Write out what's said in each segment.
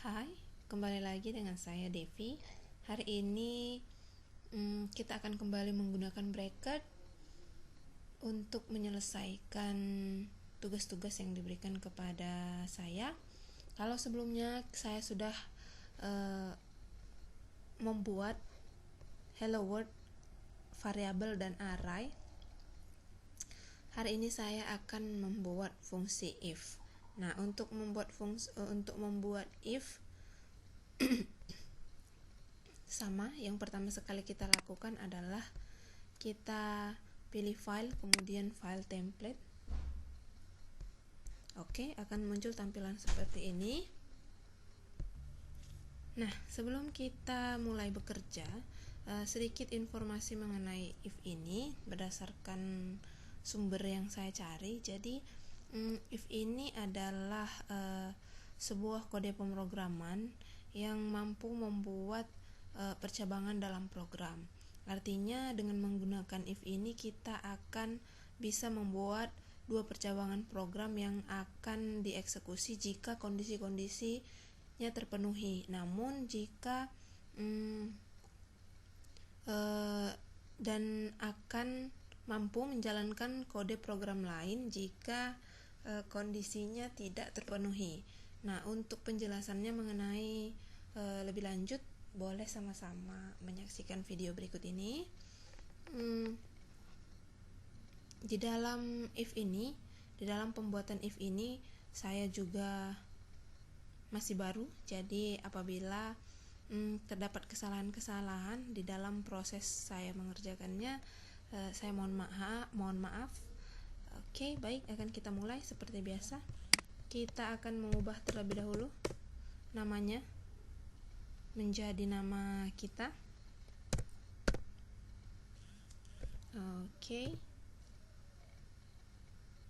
Hai, kembali lagi dengan saya Devi. Hari ini kita akan kembali menggunakan bracket untuk menyelesaikan tugas-tugas yang diberikan kepada saya. Kalau sebelumnya saya sudah membuat hello world, variabel dan array, hari ini saya akan membuat fungsi if. Nah, untuk membuat if sama, yang pertama sekali kita lakukan adalah kita pilih file, kemudian file template. Oke, akan muncul tampilan seperti ini. Nah, sebelum kita mulai bekerja, sedikit informasi mengenai if ini berdasarkan sumber yang saya cari. Jadi if ini adalah sebuah kode pemrograman yang mampu membuat percabangan dalam program. Artinya dengan menggunakan if ini kita akan bisa membuat dua percabangan program yang akan dieksekusi jika kondisi-kondisinya terpenuhi. Namun jika dan akan mampu menjalankan kode program lain jika kondisinya tidak terpenuhi. Nah, untuk penjelasannya mengenai lebih lanjut, boleh sama-sama menyaksikan video berikut ini. Di dalam pembuatan if ini, saya juga masih baru. Jadi apabila terdapat kesalahan-kesalahan di dalam proses saya mengerjakannya, saya mohon maaf. Oke, baik, akan kita mulai seperti biasa. Kita akan mengubah terlebih dahulu namanya menjadi nama kita. Oke.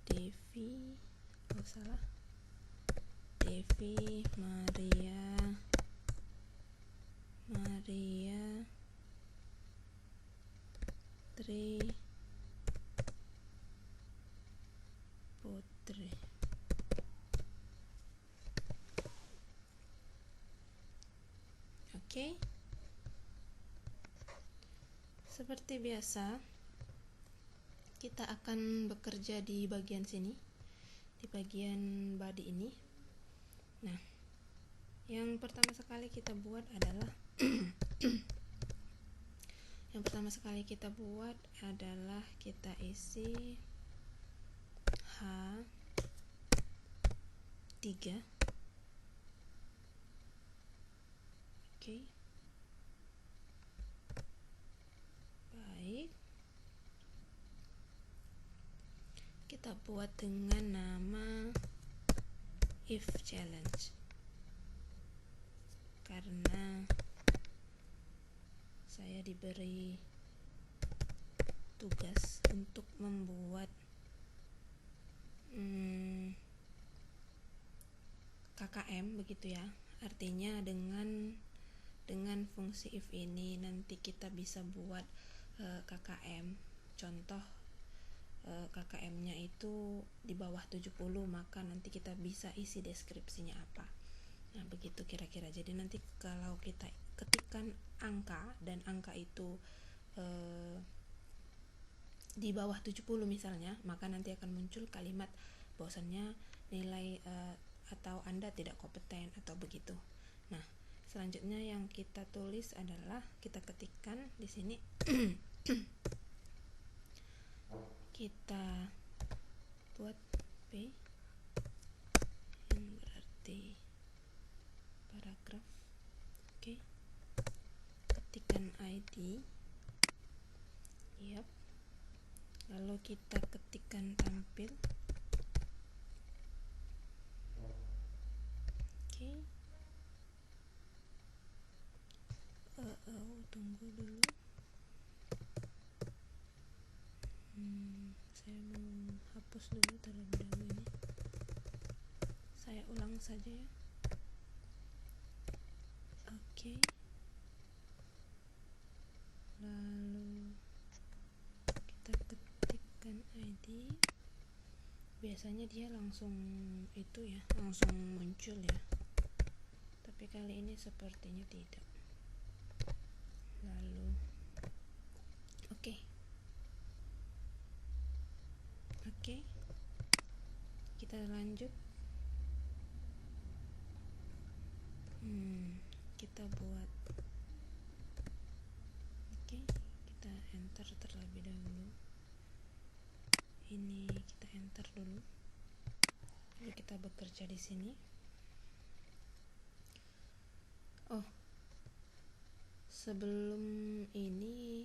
Devi Maria Putri. Oke. Seperti biasa, kita akan bekerja di bagian sini, di bagian body ini. Nah, yang pertama sekali kita buat adalah kita isi H3. Oke. Baik. Kita buat dengan nama if challenge, karena saya diberi tugas untuk membuat KKM begitu ya. Artinya dengan fungsi if ini nanti kita bisa buat KKM. Contoh KKM-nya itu di bawah 70, maka nanti kita bisa isi deskripsinya apa. Nah, begitu kira-kira. Jadi nanti kalau kita ketikkan angka dan angka itu di bawah 70 misalnya, maka nanti akan muncul kalimat bahwasannya nilai atau Anda tidak kompeten atau begitu. Nah, selanjutnya yang kita tulis adalah kita ketikkan di sini kita buat P yang berarti paragraf. Oke. Ketikkan ID. Yap. Lalu kita ketikkan tampil. Oke. Tunggu dulu. Saya mau hapus dulu terlebih dahulu ini. Saya ulang saja ya. Oke. Lalu kita ketikkan ID. Biasanya dia langsung muncul ya. Tapi kali ini sepertinya tidak. Lalu oke, kita lanjut. Kita buat kita enter terlebih dahulu. Ini kita enter dulu. Lalu kita bekerja di sini. Sebelum ini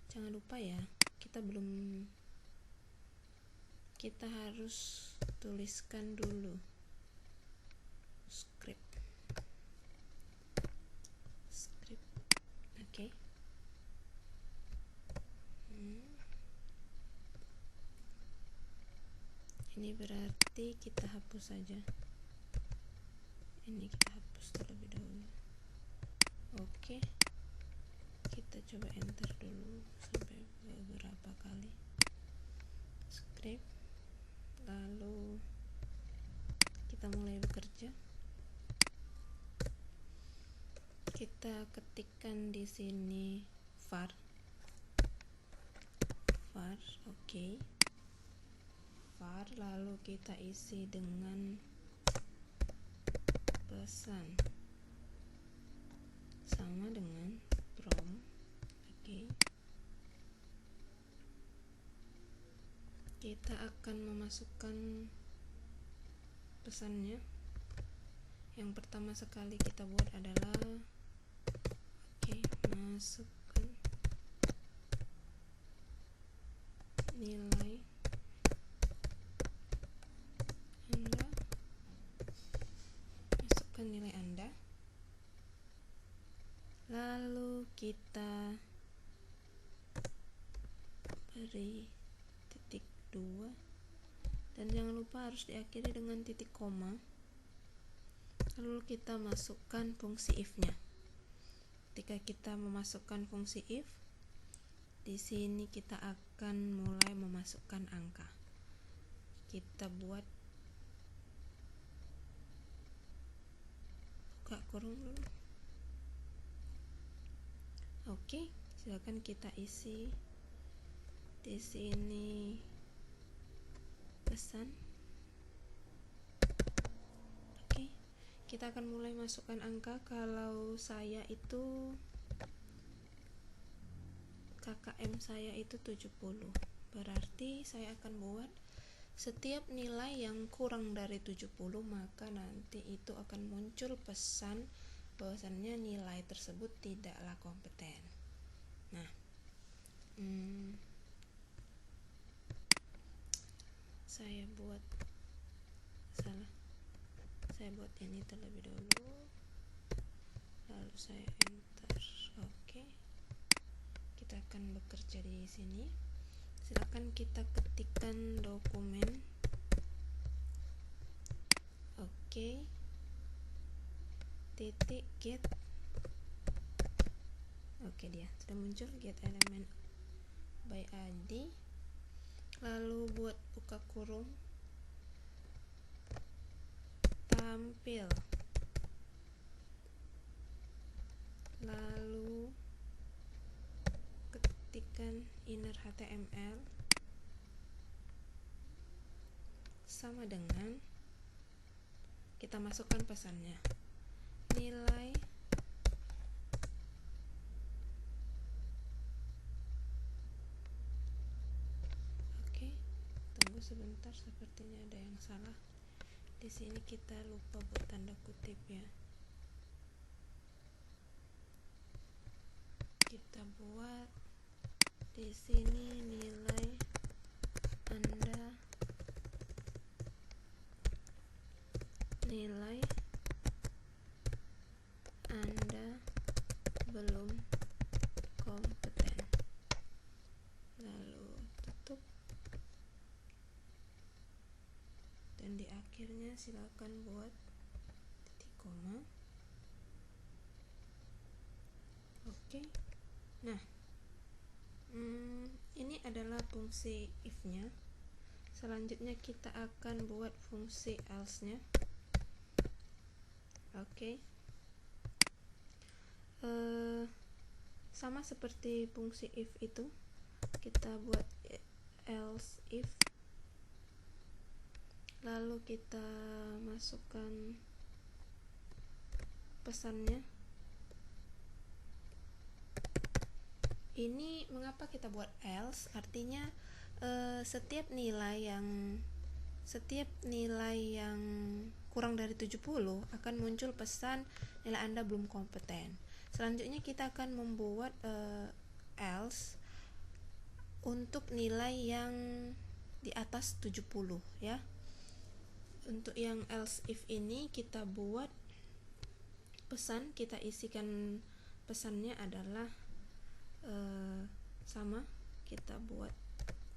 jangan lupa ya, kita harus tuliskan dulu script. Oke. Ini berarti kita hapus saja. Ini kita hapus terlebih dahulu. Oke. Kita coba enter dulu sampai beberapa kali. Script. Lalu kita mulai bekerja. Kita ketikkan di sini var, oke. var, lalu kita isi dengan pesan sama dengan prompt. Oke. Kita akan memasukkan pesannya. Yang pertama sekali kita buat adalah masukkan nilai Anda, lalu kita beri titik 2 dan jangan lupa harus diakhiri dengan titik koma. Lalu kita masukkan fungsi if-nya. Ketika kita memasukkan fungsi if, di sini kita akan mulai memasukkan angka. Kita buat buka kurung dulu. Oke, silakan kita isi di sini pesan. Oke, kita akan mulai masukkan angka. Kalau saya itu KKM saya itu 70, berarti saya akan buat setiap nilai yang kurang dari 70 maka nanti itu akan muncul pesan bahwasannya nilai tersebut tidaklah kompeten. Nah, saya buat ini terlebih dahulu, lalu saya enter. Oke. Kita akan bekerja di sini. Silakan kita ketikkan dokumen. Oke. Titik get. Oke, dia sudah muncul, get element by ID. Lalu buat buka kurung, tampil, lalu ketikkan inner HTML sama dengan kita masukkan pesannya, nilai sebentar, sepertinya ada yang salah di sini. Kita lupa buat tanda kutip ya. Kita buat di sini nilai Anda, belum kompeten. Lalu tutup. Dan di akhirnya silakan buat titik koma. Oke. Nah, ini adalah fungsi if-nya. Selanjutnya kita akan buat fungsi else-nya. Oke. Sama seperti fungsi if itu, kita buat else if, lalu kita masukkan pesannya. Ini mengapa kita buat else? Artinya setiap nilai yang kurang dari 70 akan muncul pesan nilai Anda belum kompeten. Selanjutnya kita akan membuat else untuk nilai yang di atas 70 ya. Untuk yang else if ini kita buat pesan, kita isikan pesannya adalah sama, kita buat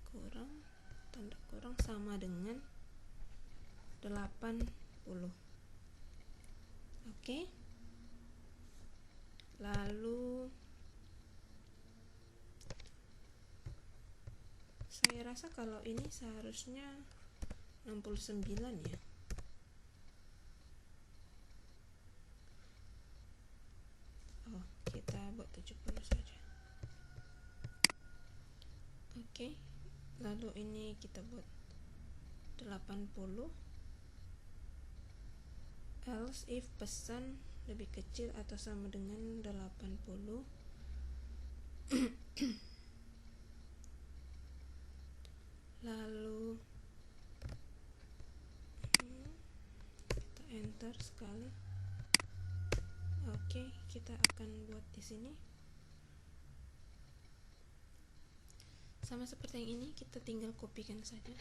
kurang, tanda kurang sama dengan 80. Oke. Lalu saya rasa kalau ini seharusnya 69 ya. Oh, kita buat 70 saja. Oke. Lalu ini kita buat 80. Else if pesan lebih kecil atau sama dengan 80. Lalu kita enter sekali. Oke, kita akan buat di sini. Sama seperti yang ini, kita tinggal kopikan saja.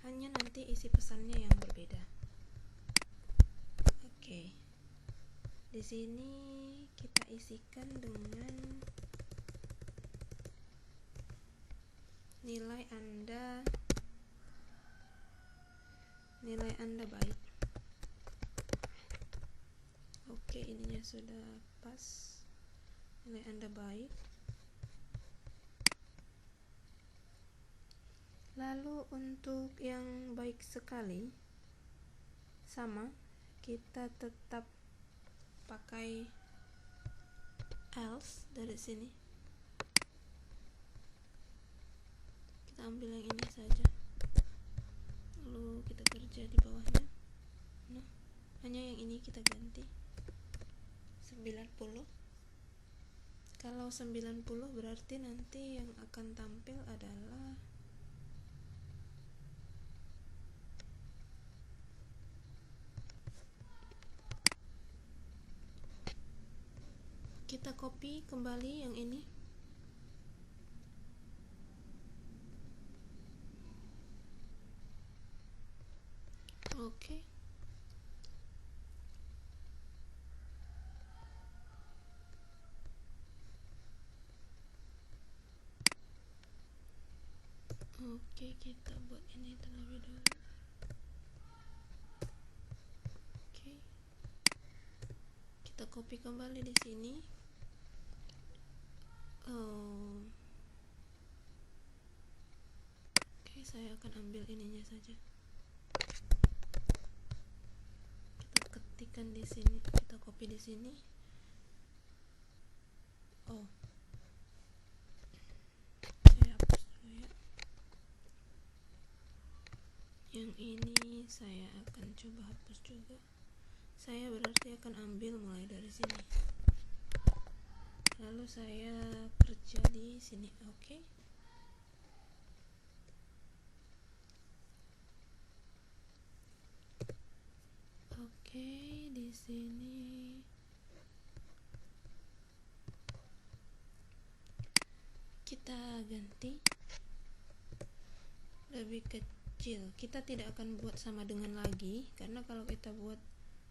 Hanya nanti isi pesannya yang berbeda. Oke. Di sini kita isikan dengan nilai Anda baik. Oke, ininya sudah pas. Nilai Anda baik. Lalu untuk yang baik sekali, sama, kita tetap pakai else dari sini. Kita ambil yang ini saja, lalu kita kerja di bawahnya. Nah, hanya yang ini kita ganti 90. Kalau 90 berarti nanti yang akan tampil adalah kita copy kembali yang ini. Oke. Oke, kita buat ini terlebih dulu. Oke. Kita copy kembali di sini. Oke, saya akan ambil ininya saja. Kita ketikkan di sini, kita copy di sini. Oh, saya hapus dulu ya. Yang ini saya akan coba hapus juga. Saya berarti akan ambil mulai dari sini. Lalu saya kerja di sini. Oke. Oke, di sini kita ganti lebih kecil. Kita tidak akan buat sama dengan lagi, karena kalau kita buat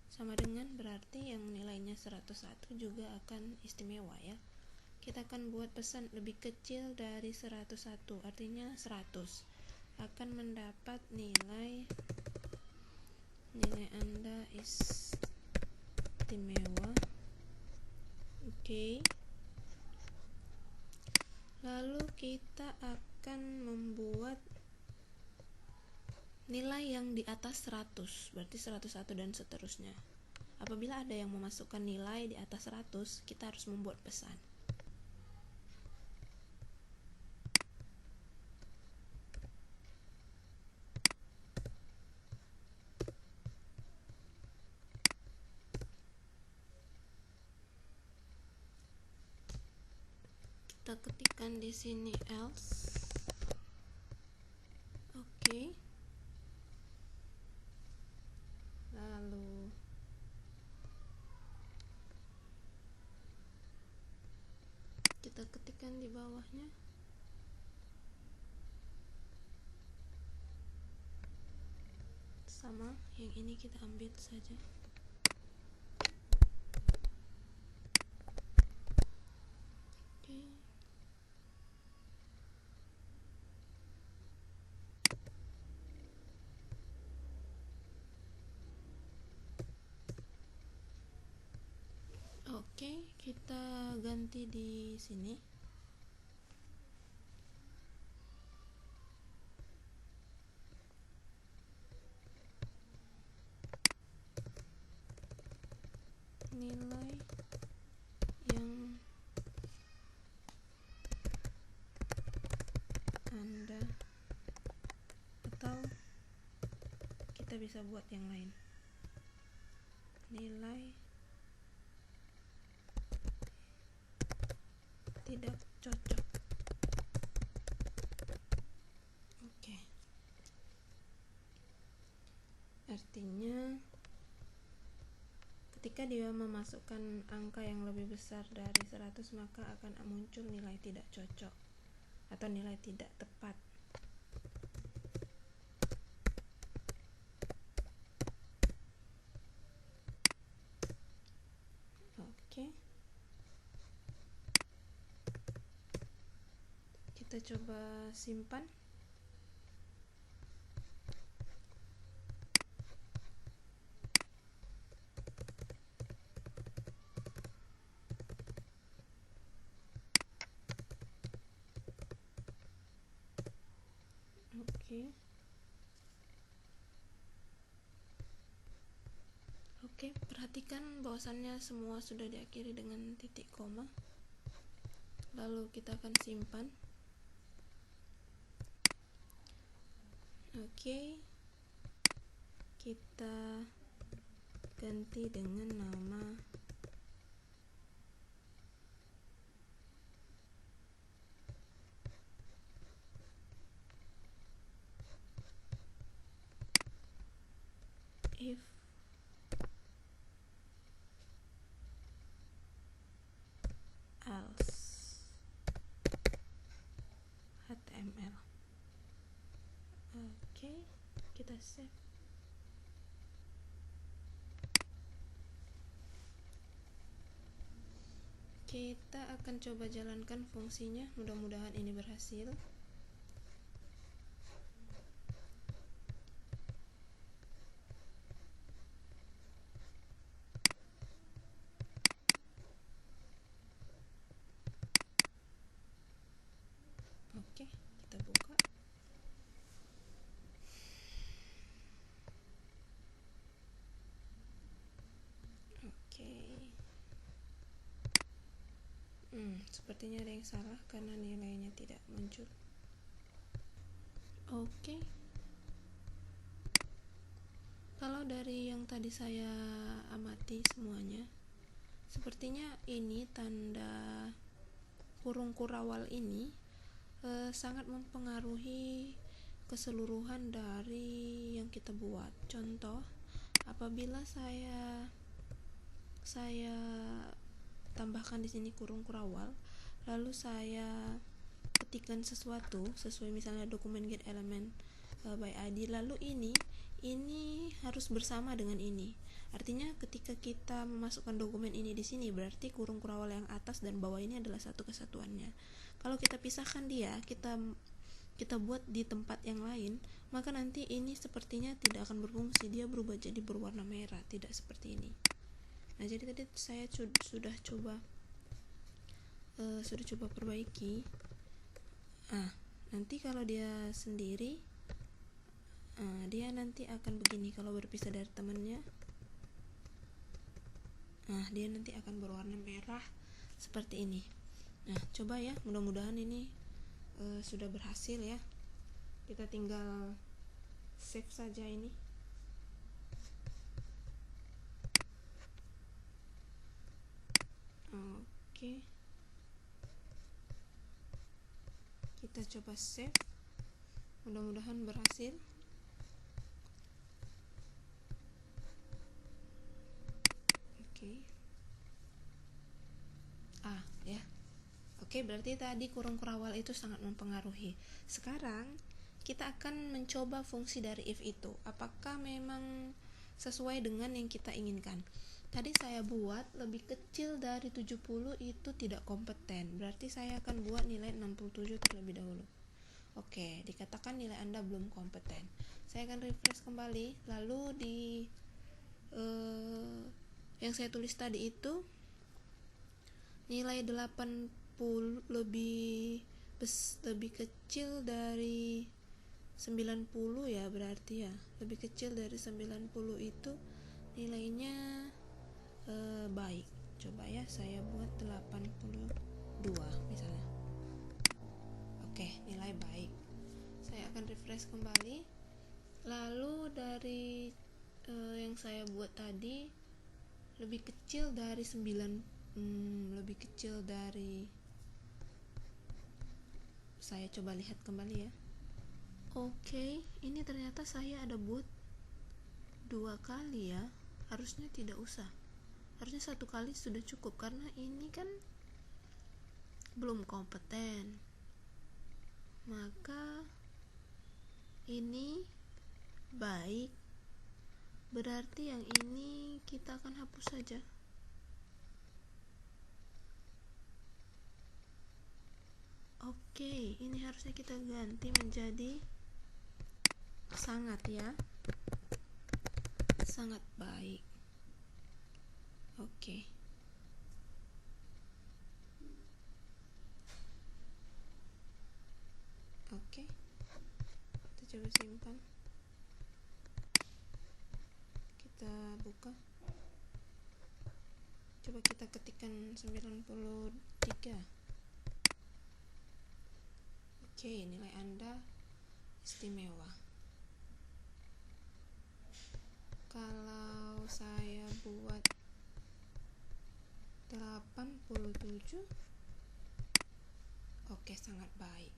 sama dengan berarti yang nilainya 101 juga akan istimewa ya. Kita akan buat pesan lebih kecil dari 101, artinya 100 akan mendapat nilai Anda istimewa. Oke. Lalu kita akan membuat nilai yang di atas 100, berarti 101 dan seterusnya. Apabila ada yang memasukkan nilai di atas 100, kita harus membuat pesan. Kita ketikkan di sini else. Oke. Lalu kita ketikkan di bawahnya sama, yang ini kita ambil saja. Oke. Oke, kita ganti di sini. Nilai yang Anda, atau kita bisa buat yang lain. Nilai tidak cocok. Oke. Artinya ketika dia memasukkan angka yang lebih besar dari 100, maka akan muncul nilai tidak cocok atau nilai tidak tepat. Oke. Kita coba simpan. Oke. Oke, perhatikan bahwasannya semua sudah diakhiri dengan titik koma. Lalu kita akan simpan. Oke. Kita ganti dengan nama if else HTML. Oke, kita save. Kita akan coba jalankan fungsinya, mudah-mudahan ini berhasil. Oke, kita buka. Oke. Sepertinya ada yang salah karena nilainya tidak muncul. Oke. Kalau dari yang tadi saya amati semuanya, sepertinya ini tanda kurung kurawal ini sangat mempengaruhi keseluruhan dari yang kita buat. Contoh, apabila saya tambahkan di sini kurung kurawal, lalu saya ketikkan sesuatu sesuai misalnya dokumen get element by ID, lalu ini harus bersama dengan ini. Artinya ketika kita memasukkan dokumen ini di sini, berarti kurung kurawal yang atas dan bawah ini adalah satu kesatuannya. Kalau kita pisahkan dia, kita buat di tempat yang lain, maka nanti ini sepertinya tidak akan berfungsi, dia berubah jadi berwarna merah, tidak seperti ini. Nah, jadi tadi saya sudah coba perbaiki. Nanti kalau dia sendiri, dia nanti akan begini kalau berpisah dari temannya. Dia nanti akan berwarna merah seperti ini. Coba ya, mudah-mudahan ini sudah berhasil ya. Kita tinggal save saja ini. Oke. Kita coba save. Mudah-mudahan berhasil. Oke. Ya. Oke, berarti tadi kurung kurawal itu sangat mempengaruhi. Sekarang kita akan mencoba fungsi dari if itu. Apakah memang sesuai dengan yang kita inginkan? Tadi saya buat lebih kecil dari 70 itu tidak kompeten. Berarti saya akan buat nilai 67 terlebih dahulu. Oke, dikatakan nilai Anda belum kompeten. Saya akan refresh kembali. Lalu di yang saya tulis tadi itu nilai 80 lebih kecil dari 90 ya, berarti ya lebih kecil dari 90 itu nilainya baik. Coba ya saya buat 82 misalnya. Oke, nilai baik. Saya akan refresh kembali. Lalu dari yang saya buat tadi lebih kecil dari 9, lebih kecil dari, saya coba lihat kembali ya. Oke, ini ternyata saya ada buat 2 kali ya. Harusnya tidak usah. Harusnya 1 kali sudah cukup karena ini kan belum kompeten. Maka ini baik. Berarti yang ini kita akan hapus saja. Oke, ini harusnya kita ganti menjadi sangat ya. Sangat baik. Oke. Oke. Kita coba simpan. Kita buka. Coba kita ketikkan 93. Oke, nilai Anda istimewa. Kalau saya buat 87, oke, sangat baik.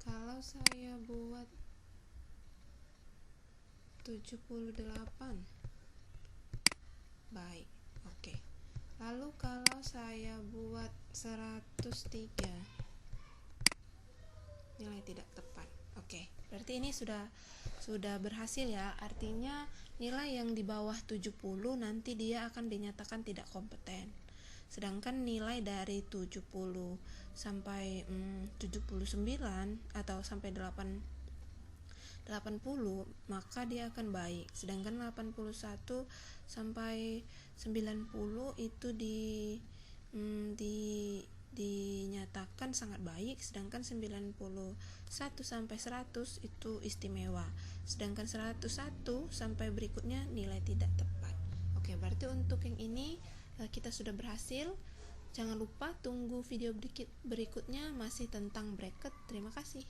Kalau saya buat 78, baik. Oke. Lalu kalau saya buat 103, nilai tidak tepat. Oke, berarti ini sudah berhasil ya. Artinya nilai yang di bawah 70 nanti dia akan dinyatakan tidak kompeten. Sedangkan nilai dari 70 sampai 79 atau sampai 80 maka dia akan baik. Sedangkan 81 sampai 90 itu dinyatakan sangat baik, sedangkan 91 sampai 100 itu istimewa, sedangkan 101 sampai berikutnya nilai tidak tepat. Oke, berarti untuk yang ini kita sudah berhasil. Jangan lupa tunggu video berikutnya masih tentang bracket. Terima kasih.